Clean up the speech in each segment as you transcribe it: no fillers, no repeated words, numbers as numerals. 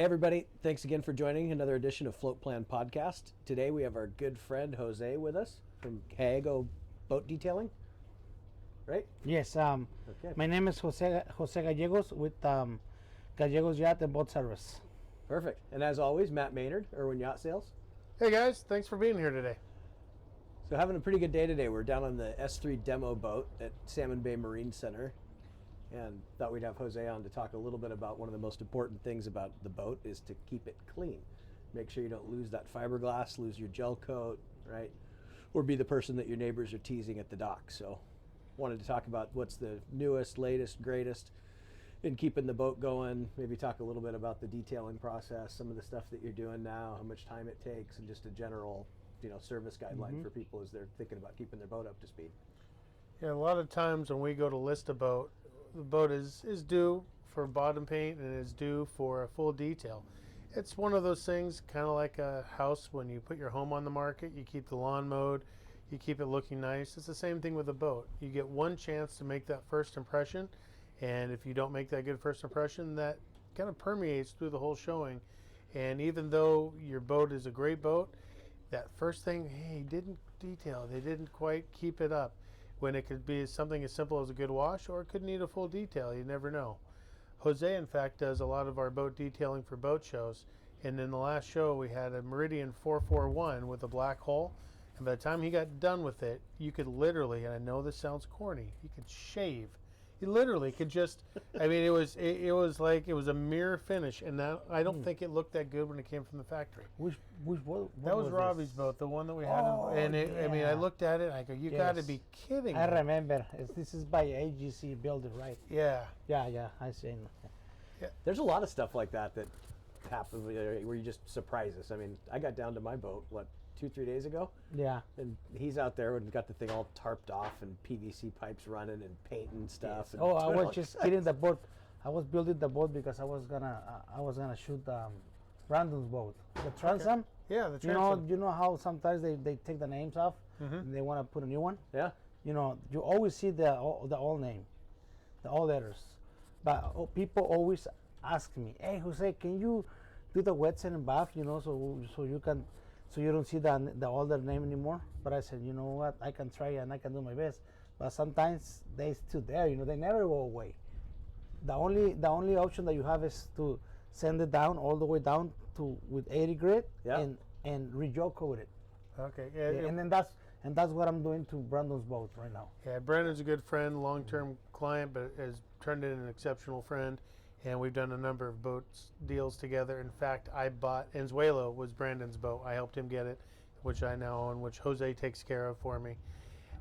everybody. Thanks again for joining another edition of Float Plan Podcast. Today we have our good friend Jose with us from Gallegos Boat Detailing. Right? Yes. Okay. My name is Jose Gallegos with Gallegos Yacht and Boat Service. Perfect. And as always, Matt Maynard, Irwin Yacht Sales. Hey guys, thanks for being here today. So having a pretty good day today. We're down on the S3 demo boat at Salmon Bay Marine Center. And thought we'd have Jose on to talk a little bit about one of the most important things about the boat is to keep it clean. Make sure you don't lose that fiberglass, lose your gel coat, right? Or be the person that your neighbors are teasing at the dock. So wanted to talk about what's the newest, latest, greatest in keeping the boat going. Maybe talk a little bit about the detailing process, some of the stuff that you're doing now, how much time it takes, and just a general, service guideline for people as they're thinking about keeping their boat up to speed. Yeah, a lot of times when we go to list a boat, the boat is due for bottom paint and is due for a full detail. It's one of those things, kind of like a house when you put your home on the market, you keep the lawn mowed, you keep it looking nice. It's the same thing with a boat. You get one chance to make that first impression, and if you don't make that good first impression, that kind of permeates through the whole showing. And even though your boat is a great boat, that first thing, hey, didn't detail, they didn't quite keep it up. When it could be something as simple as a good wash, or it could need a full detail. You never know. Jose, in fact, does a lot of our boat detailing for boat shows. And in the last show, we had a Meridian 441 with a black hole. And by the time he got done with it, you could literally, and I know this sounds corny, you could shave. You literally could just, I mean, it was like it was a mirror finish, and now I don't think it looked that good when it came from the factory. Which boat? That was Robbie's boat, the one that we had. I mean, I looked at it, and I go, you got to be kidding me. I remember. This is by AGC Builder, right? Yeah. Yeah, I seen. Yeah. There's a lot of stuff like that happens where you just surprise us. I mean, I got down to my boat, 2-3 days ago? Yeah. And he's out there and got the thing all tarped off and PVC pipes running and painting stuff. Yes. And I was just getting the boat. I was building the boat because I was gonna shoot Brandon's boat, the transom. Okay. Yeah, the transom. You know how sometimes they take the names off and they want to put a new one. Yeah. You always see the old name, the old letters, but people always ask me, "Hey, Jose, can you do the wet sand and bath? So you don't see the older name anymore." But I said, you know what, I can try and I can do my best. But sometimes they still there, they never go away. The only option that you have is to send it down all the way down to with 80 grit and re-gel coat it. Okay. Yeah, and then that's what I'm doing to Brandon's boat right now. Yeah, Brandon's a good friend, long-term client, but has turned into an exceptional friend. And we've done a number of boat deals together. In fact, I bought Enzuelo was Brandon's boat. I helped him get it, which I now own, which Jose takes care of for me.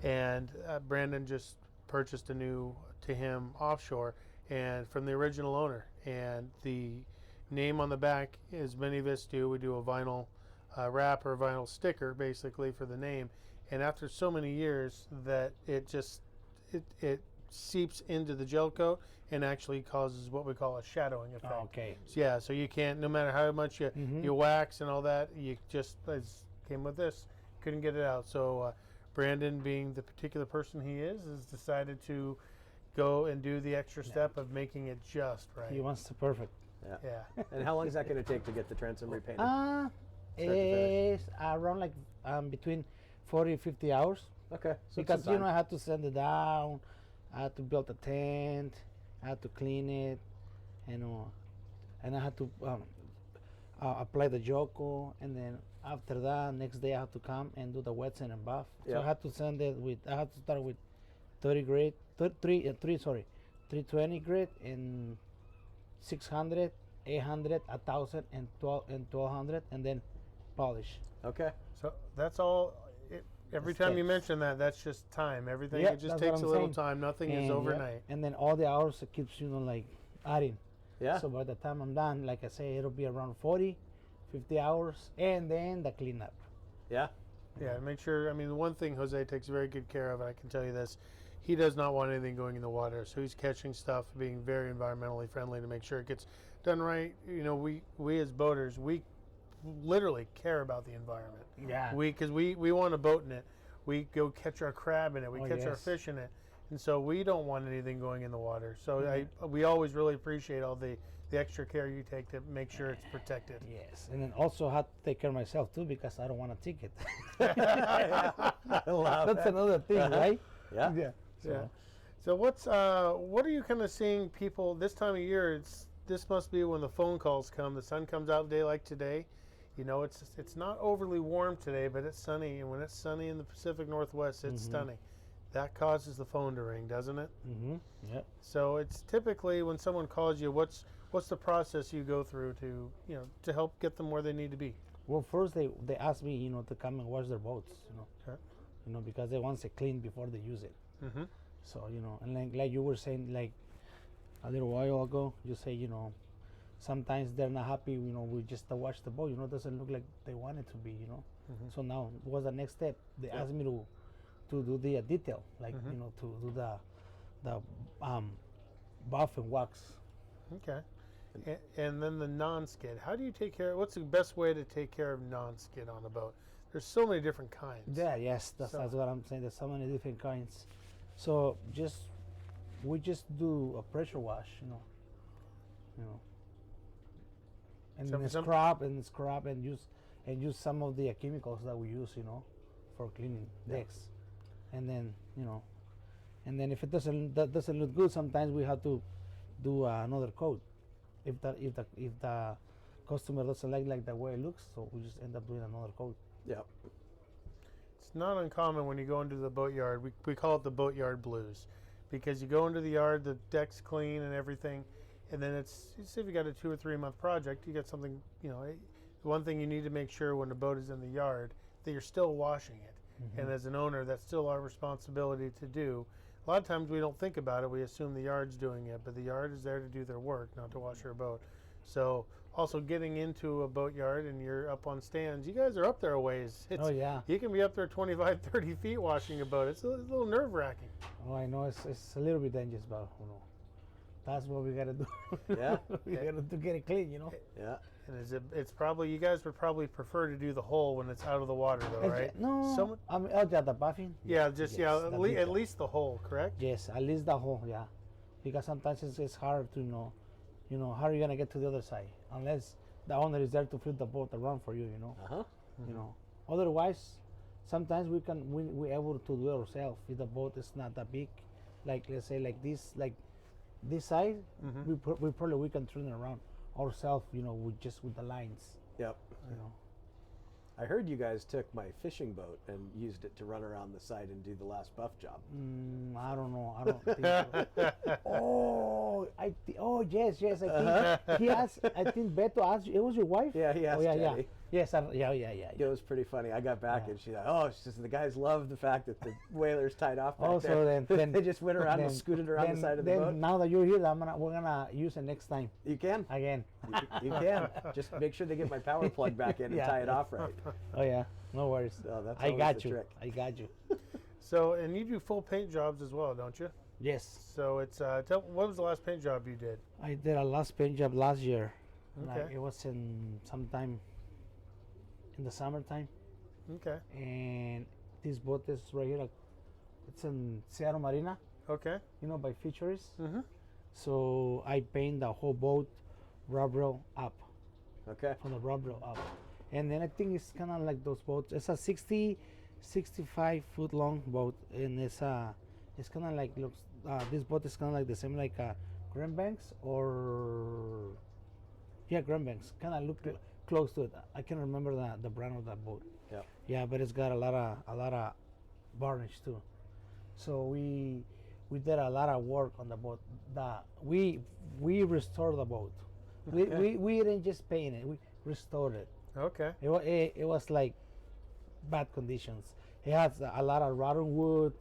And Brandon just purchased a new to him offshore, and from the original owner. And the name on the back, as many of us do, we do a vinyl wrap or a vinyl sticker, basically for the name. And after so many years, that it seeps into the gel coat and actually causes what we call a shadowing effect. Okay. So you can't, no matter how much you wax and all that, you just, as came with this, couldn't get it out. So Brandon, being the particular person he is, has decided to go and do the extra step of making it just right. He wants the perfect. Yeah. And how long is that going to take to get the transom repainted? It's around between 40 and 50 hours. Okay. So because I had to send it down, I had to build a tent, I had to clean it, and I had to apply the Joko, and then after that, next day I had to come and do the wet sand and bath. So I had to start with 30 grit, 320 grit, and 600, 800, 1000, and 1200, and then polish. Okay. So that's all. Every time you mention that, that's just time. Everything, it just takes a little time. Nothing is overnight. And then all the hours it keeps, adding. Yeah. So by the time I'm done, like I say, it'll be around 40, 50 hours, and then the cleanup. Yeah. Yeah, make sure, the one thing Jose takes very good care of, and I can tell you this, he does not want anything going in the water. So he's catching stuff, being very environmentally friendly to make sure it gets done right. We as boaters, we literally care about the environment. Yeah. Because we want a boat in it. We go catch our crab in it. We catch our fish in it. And so we don't want anything going in the water. So we always really appreciate all the the extra care you take to make sure it's protected. Yes, and then also have to take care of myself too because I don't want a ticket. I love That's it. another thing, right? Yeah. Yeah. Yeah. So what are you kind of seeing people this time of year? This must be when the phone calls come. The sun comes out a day like today. You know, it's not overly warm today, but it's sunny, and when it's sunny in the Pacific Northwest, it's stunning. That causes the phone to ring, doesn't it? Mm-hmm. Yep. So it's typically when someone calls you, what's the process you go through to to help get them where they need to be? Well, first they ask me, to come and wash their boats, Okay. because they want it clean before they use it. Mm-hmm. So, and like you were saying, like a little while ago, you say, sometimes they're not happy, we just wash the boat, it doesn't look like they want it to be, Mm-hmm. So now, what's the next step? They ask me to do the detail, like, to do the buff and wax. Okay. And then the non-skid. How do you take care? What's the best way to take care of non-skid on a boat? There's so many different kinds. Yeah, yes, that's what I'm saying. There's so many different kinds. So we just do a pressure wash, and then scrub and use some of the chemicals that we use, for cleaning decks, and then and then if it doesn't look good, sometimes we have to do another coat. If the customer doesn't like the way it looks, so we just end up doing another coat. Yeah. It's not uncommon when you go into the boatyard. We call it the boatyard blues, because you go into the yard, the deck's clean and everything, and then say if you got a 2 or 3 month project, you got something. The one thing you need to make sure when the boat is in the yard that you're still washing it, and as an owner, that's still our responsibility to do. A lot of times we don't think about it. We assume the yard's doing it, but the yard is there to do their work, not to wash your boat. So also getting into a boatyard and you're up on stands, you guys are up there a ways. Oh yeah. You can be up there 25, 30 feet washing a boat. It's a little nerve-wracking. Oh, I know it's a little bit dangerous, but that's what we gotta do. Yeah. We gotta to get it clean, Yeah. And it's probably, you guys would probably prefer to do the hole when it's out of the water though, right? No, the buffing. Yeah, Yes, at least the hole, correct? Yes, at least the hole, yeah. Because sometimes it's hard to how are you gonna get to the other side unless the owner is there to flip the boat around for you, Uh-huh. Otherwise, sometimes we're able to do it ourselves if the boat is not that big. Like let's say like this side, we probably can turn it around ourselves, with the lines. Yep. I heard you guys took my fishing boat and used it to run around the site and do the last buff job. I don't know. I don't think so. Yes. I think he asked. I think Beto asked you. It was your wife. Yeah, he asked yeah. Jenny. Yes. Yeah. It was pretty funny. I got back and she's like, she says the guys love the fact that the whaler's tied off back So there. then they just went around and scooted around the side of the boat. Now that you're here, we're gonna use it next time. You can. Again. You can. Just make sure they get my power plug back in and tie it off right. Oh yeah. No worries. So that's I always got the you. trick. I got you. So, and you do full paint jobs as well, don't you? Yes. So it's what was the last paint job you did? I did a last paint job last year. Okay. It was in sometime in the summertime. Okay. And this boat is right here. It's in Sierra Marina, Okay. by Fisheries. Mm-hmm. So I paint the whole boat rub rail up, Okay. from the rub rail up. And then I think it's kind of like those boats. It's a 65 foot long boat, and it's kind of like looks. This boat is kind of like the same like Grand Banks or Grand Banks. Kind of look close to it. I can't remember the brand of that boat. Yeah. Yeah, but it's got a lot of varnish too. So we did a lot of work on the boat. We restored the boat. we didn't just paint it. We restored it. Okay. It was like bad conditions. It has a lot of rotten wood.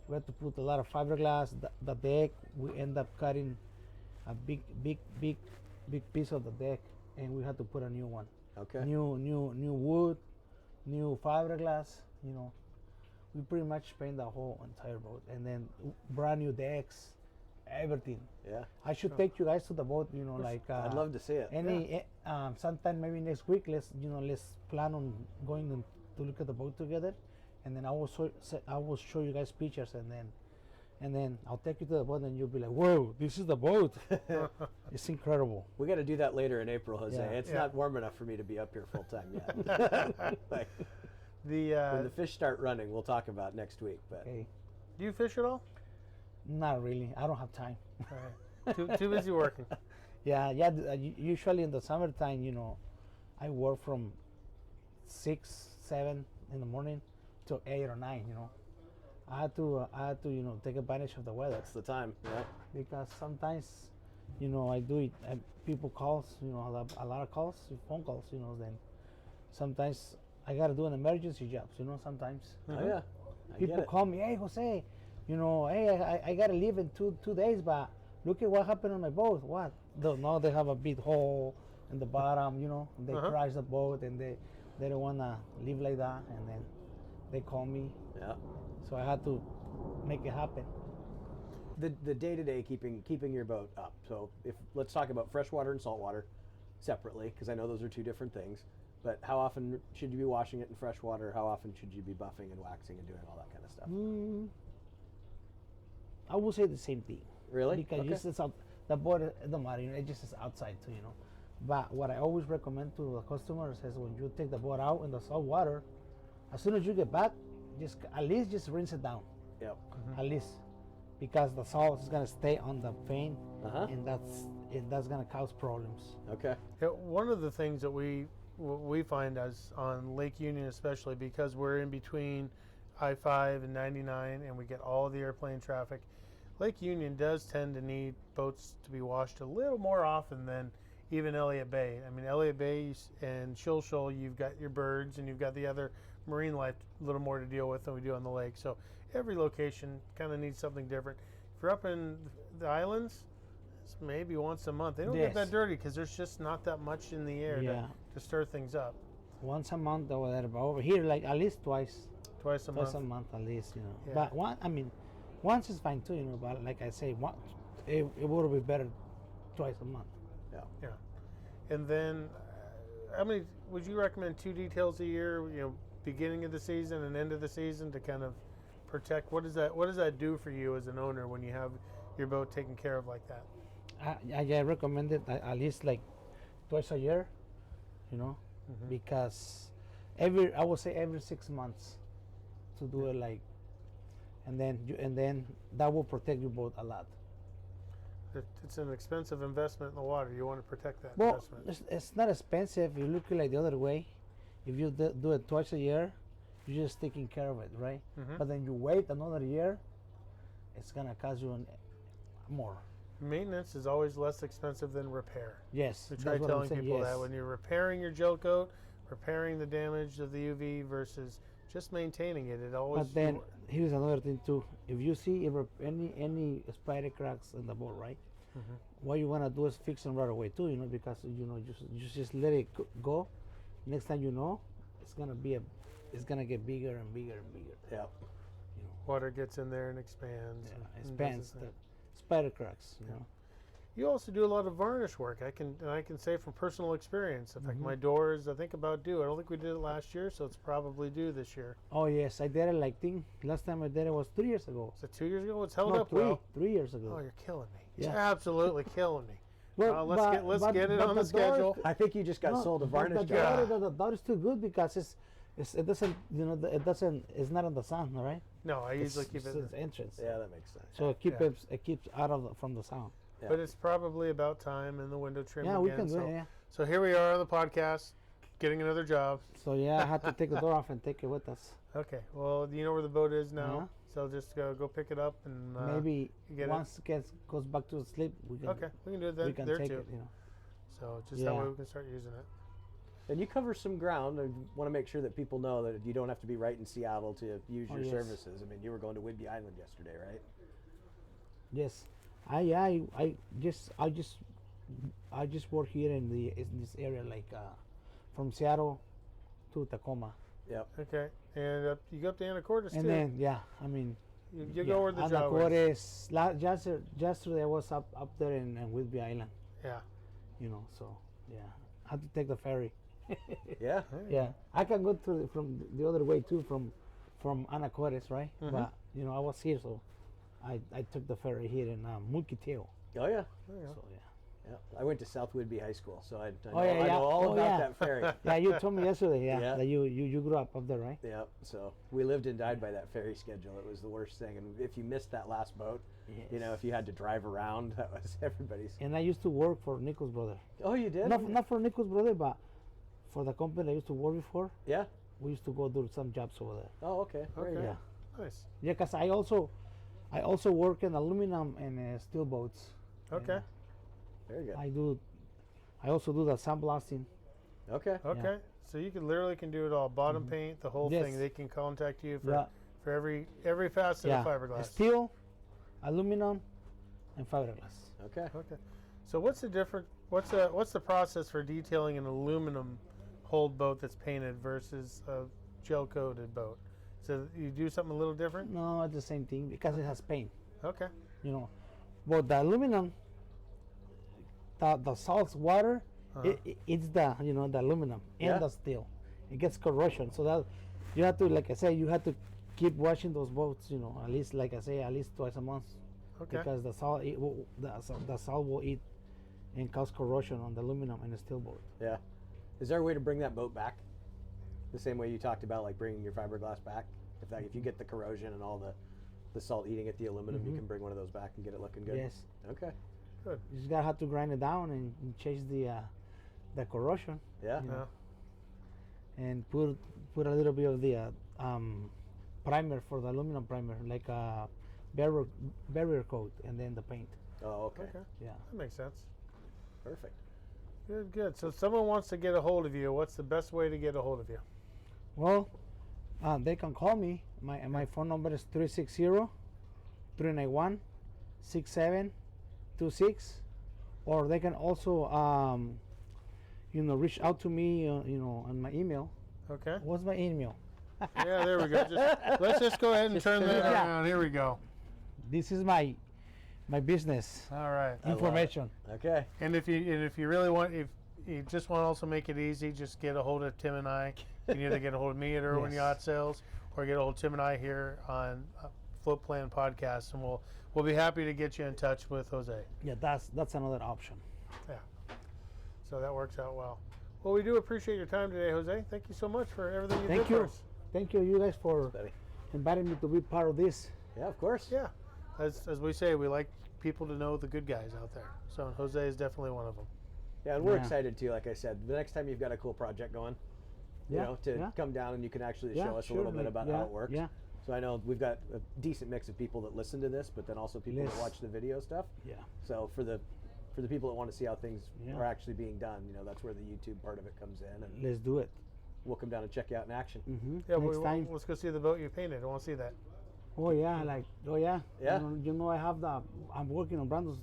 We had to put a lot of fiberglass. The deck, we end up cutting a big piece of the deck, and we had to put a new one. Okay. New wood, new fiberglass. We pretty much paint the whole entire boat, and then brand new decks, everything. Yeah. I should take you guys to the boat. Like I'd love to see it. Sometime maybe next week. Let's plan on going to look at the boat together, and then I will show you guys pictures, and then I'll take you to the boat, and you'll be like, "Whoa, this is the boat!" It's incredible. We got to do that later in April, Jose. Yeah. It's Yeah. not warm enough for me to be up here full time yet. Like, when the fish start running, we'll talk about next week. But Okay, Do you fish at all? not really. I don't have time. All right. Too busy working. Yeah. Usually in the summertime, I work from 6, 7 in the morning till 8 or 9. I had to take advantage of the weather that's the time. Yeah. because sometimes, I do it. People calls, a lot of calls, phone calls. Then sometimes I gotta do an emergency job. Sometimes Oh yeah. I people get it. call me, "Hey, Jose, hey, I gotta leave in two days, but look at what happened on my boat." What? Now they have a big hole in the bottom. They crash the boat, and they don't wanna leave like that, and then they call me. Yeah. So I had to make it happen. The day-to-day keeping your boat up. So let's talk about freshwater and saltwater separately, because I know those are two different things. But how often should you be washing it in freshwater? How often should you be buffing and waxing and doing all that kind of stuff? I would say the same thing. Really? Because Okay. it's out, the boat, it don't matter, it just is outside too, But what I always recommend to the customers is when you take the boat out in the salt water, as soon as you get back, at least rinse it down. Yep. At least, because the salt is gonna stay on the fin, Uh-huh. and that's gonna cause problems. Okay. Yeah, one of the things that we find as on Lake Union, especially because we're in between I-5 and 99, and we get all of the airplane traffic, Lake Union does tend to need boats to be washed a little more often than even Elliott Bay. I mean, Elliott Bay and Shoal Shoal, you've got your birds and you've got the other marine life a little more to deal with than we do on the lake. So every location kind of needs something different. If you're up in the islands, it's maybe once a month. They don't get Yes. that dirty because there's just not that much in the air Yeah. to stir things up. Once a month or whatever, but over here, like at least twice Twice a a month. month at least, Yeah. But once is fine too, But like I say, it would be better twice a month. Yeah. Yeah. And then, how many would you recommend? 2 details a year, beginning of the season and end of the season to kind of protect. What does that do for you as an owner when you have your boat taken care of like that? I recommend it at least like twice a year, because I would say every 6 months to do it like, and then that will protect your boat a lot. It's an expensive investment in the water. You want to protect that Well, investment. it's not expensive. You look at it like the other way. If you do it twice a year, you're just taking care of it, right? Mhm. But then you wait another year, it's gonna cost you more. Maintenance is always less expensive than repair. Yes, We try that's what I'm telling saying, people yes. that when you're repairing your gel coat, repairing the damage of the UV versus just maintaining it, it always. But then here's another thing too. If you see any spider cracks in the boat, right? Mhm. What you wanna do is fix them right away too, because you just let it go. Next time it's gonna get bigger and bigger and bigger. Yeah. Water gets in there and expands. Yeah, and does expands its the thing. spider cracks. You also do a lot of varnish work. I can say from personal experience. In fact, Mm-hmm. my doors I think about due. I don't think we did it last year, so it's probably due this year. Oh yes, I did it last time I did it was 3 years ago. Was it 2 years ago? It's held No, up well. 3 years ago. Oh, you're killing me. Yeah. You're absolutely killing me. Well, let's get it on the schedule. I think you just got sold a varnish job. The door is too good because it doesn't it's not in the sun, all right? No, I usually keep it. It's entrance. Yeah, that makes sense. So it keeps out from the sound. Yeah. But it's probably about time in the window trim Yeah, again. we can do so, it. Yeah. so here we are on the podcast, getting another job. So yeah, I had to take the door off and take it with us. Okay. Well, you know where the boat is now, Uh-huh. so just go pick it up and Maybe you get once it goes back to sleep, we can Okay, we can do it we then, can there take too. it. So just that Yeah. way we can start using it. And you cover some ground. I want to make sure that people know that you don't have to be right in Seattle to use Oh, your yes. services. I mean, you were going to Whidbey Island yesterday, right? Yes, I just work here in this area, like from Seattle to Tacoma, Yep. Okay, and you go up to Anacortes and too. then I mean. you go where the job is. Anacortes, yesterday I was up there in Whidbey Island, Yeah. so yeah, I had to take the ferry. Yeah. Yeah, I can go from the other way too, from Anacortes, right? Mhm. But I was here, so I took the ferry here in Mulkitail. Oh yeah. There you go. So yeah. Yeah. I went to South Whidbey High School, so I know, Oh, yeah, I know all Oh, about yeah. that ferry. Yeah, you told me yesterday. Yeah, Yeah. that you grew up there, right? Yeah. So we lived and died by that ferry schedule. It was the worst thing. And if you missed that last boat, you know, if you had to drive around, that was everybody's. And I used to work for Nichols Brother. Oh, you did? Not for Nichols Brother, but for the company I used to work before. Yeah. We used to go do some jobs over there. Oh, okay. Very Okay. good. Yeah. Nice. Yeah, cause I also work in aluminum and steel boats. Okay. Very good. I also do the sandblasting. Okay. Okay. So you can do it all. Bottom paint, the whole Yes. thing. They can contact you Yeah. for every facet Yeah. of fiberglass. Steel, aluminum, and fiberglass. Okay. Okay. So what's the difference? What's the process for detailing an aluminum hulled boat that's painted versus a gel coated boat? So you do something a little different? No, it's the same thing because it has paint. Okay. You know, but the aluminum, the salt water, it's the the aluminum Yeah. and the steel. It gets corrosion, so that you have to, like I say, you have to keep washing those boats. At least, like I say, at least twice a month. Okay. Because the salt, the salt will eat and cause corrosion on the aluminum and the steel boat. Yeah. Is there a way to bring that boat back? The same way you talked about, like bringing your fiberglass back. If you get the corrosion and all the salt eating at the aluminum, you can bring one of those back and get it looking good. Yes. Okay. Good. You just gotta have to grind it down and change the corrosion. Yeah. You know. And put a little bit of the primer for the aluminum primer, like a barrier coat, and then the paint. Oh, okay. Okay. Yeah. That makes sense. Perfect. Good, good. So if someone wants to get a hold of you, what's the best way to get a hold of you? Well, they can call me. My phone number is 360-391-6726, or they can also reach out to me on my email. Okay. What's my email? Yeah, there we go. Let's just go ahead and turn that Yeah. around. Here we go. This is my business All right. I love it. information. Okay. And if you really want, if you just want to also make it easy, just get a hold of Tim and I. You can either get a hold of me at Irwin Yes. Yacht Sales, or get a hold of Tim and I here on Float Plan Podcast, and we'll be happy to get you in touch with Jose. Yeah, that's another option. Yeah. So that works out well. Well, we do appreciate your time today, Jose. Thank you so much for everything you Thank did you. for us. Thank you guys for Buddy. inviting me to be part of this. Yeah, of course. Yeah. As we say, we like people to know the good guys out there. So Jose is definitely one of them. Yeah, and we're Yeah. excited too. Like I said, the next time you've got a cool project going, to come down and you can actually show us a little bit about how it works. Yeah. So I know we've got a decent mix of people that listen to this, but then also people that Yes. watch the video stuff. Yeah. So for the people that want to see how things Yeah. are actually being done, that's where the YouTube part of it comes in, and Let's do it. we'll come down and check you out in action. Yeah, Next time. let's go see the boat you painted. I want to see that. Oh yeah, Yeah. I have I'm working on Brandon's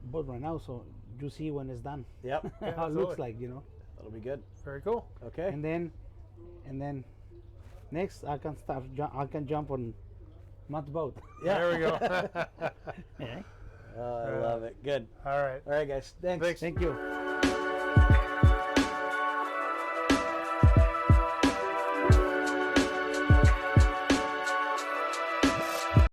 boat right now, so you see when it's done. Yep. How it absolutely. looks like, That'll be good. Very cool. Okay. And then next I can jump on Matt's boat. Yeah. There we go. Yeah. I love it. Good. All right. All right, guys. Thanks. Thanks. Thank you.